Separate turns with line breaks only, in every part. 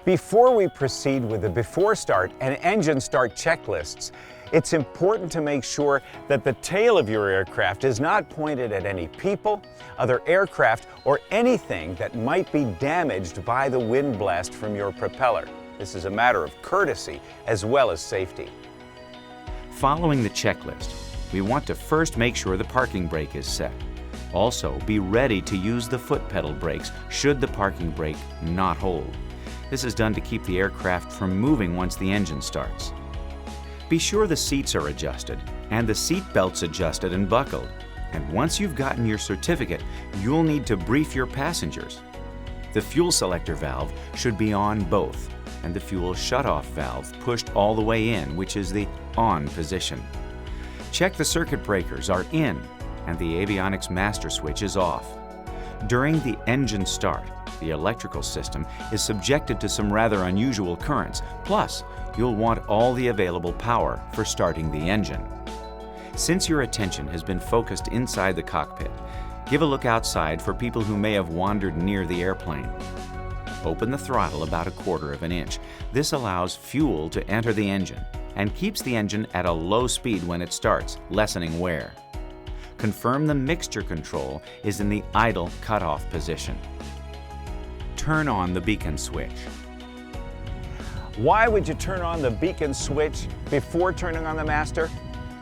Before we proceed with the before start and engine start checklists, it's important to make sure that the tail of your aircraft is not pointed at any people, other aircraft, or anything that might be damaged by the wind blast from your propeller. This is a matter of courtesy as well as safety.
Following the checklist, we want to first make sure the parking brake is set. Also, be ready to use the foot pedal brakes should the parking brake not hold. This is done to keep the aircraft from moving once the engine starts. Be sure the seats are adjusted and the seat belts adjusted and buckled. And once you've gotten your certificate, you'll need to brief your passengers. The fuel selector valve should be on both, and the fuel shutoff valve pushed all the way in, which is the on position. Check the circuit breakers are in and the avionics master switch is off. During the engine start, the electrical system is subjected to some rather unusual currents. Plus, you'll want all the available power for starting the engine. Since your attention has been focused inside the cockpit, give a look outside for people who may have wandered near the airplane. Open the throttle about 1/4 of an inch. This allows fuel to enter the engine and keeps the engine at a low speed when it starts, lessening wear. Confirm the mixture control is in the idle cutoff position. Turn on the beacon switch.
Why would you turn on the beacon switch before turning on the master?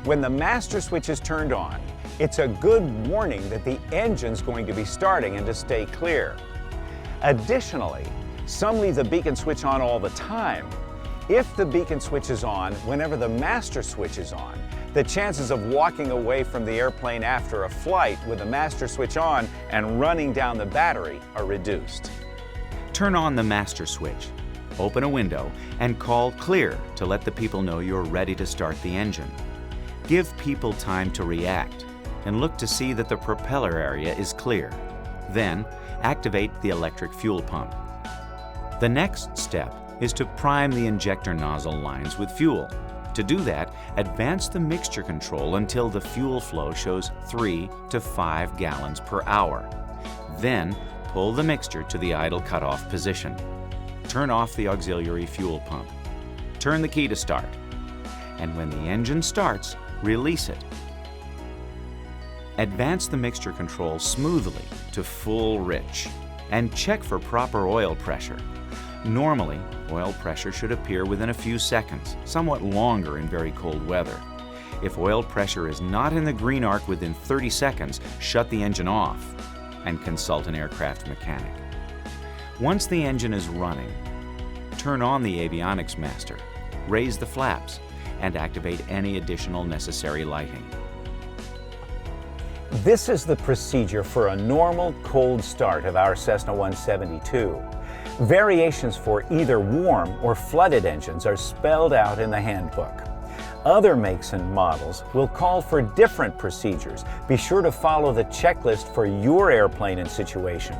When the master switch is turned on, it's a good warning that the engine's going to be starting and to stay clear. Additionally, some leave the beacon switch on all the time. If the beacon switch is on whenever the master switch is on, the chances of walking away from the airplane after a flight with the master switch on and running down the battery are reduced.
Turn on the master switch, open a window, and call clear to let the people know you're ready to start the engine. Give people time to react and look to see that the propeller area is clear. Then, activate the electric fuel pump. The next step is to prime the injector nozzle lines with fuel. To do that, advance the mixture control until the fuel flow shows 3 to 5 gallons per hour. Then, pull the mixture to the idle cutoff position. Turn off the auxiliary fuel pump. Turn the key to start. And when the engine starts, release it. Advance the mixture control smoothly to full rich and check for proper oil pressure. Normally, oil pressure should appear within a few seconds, somewhat longer in very cold weather. If oil pressure is not in the green arc within 30 seconds, shut the engine off and consult an aircraft mechanic. Once the engine is running, turn on the avionics master, raise the flaps, and activate any additional necessary lighting.
This is the procedure for a normal cold start of our Cessna 172. Variations for either warm or flooded engines are spelled out in the handbook. Other makes and models will call for different procedures. Be sure to follow the checklist for your airplane and situation.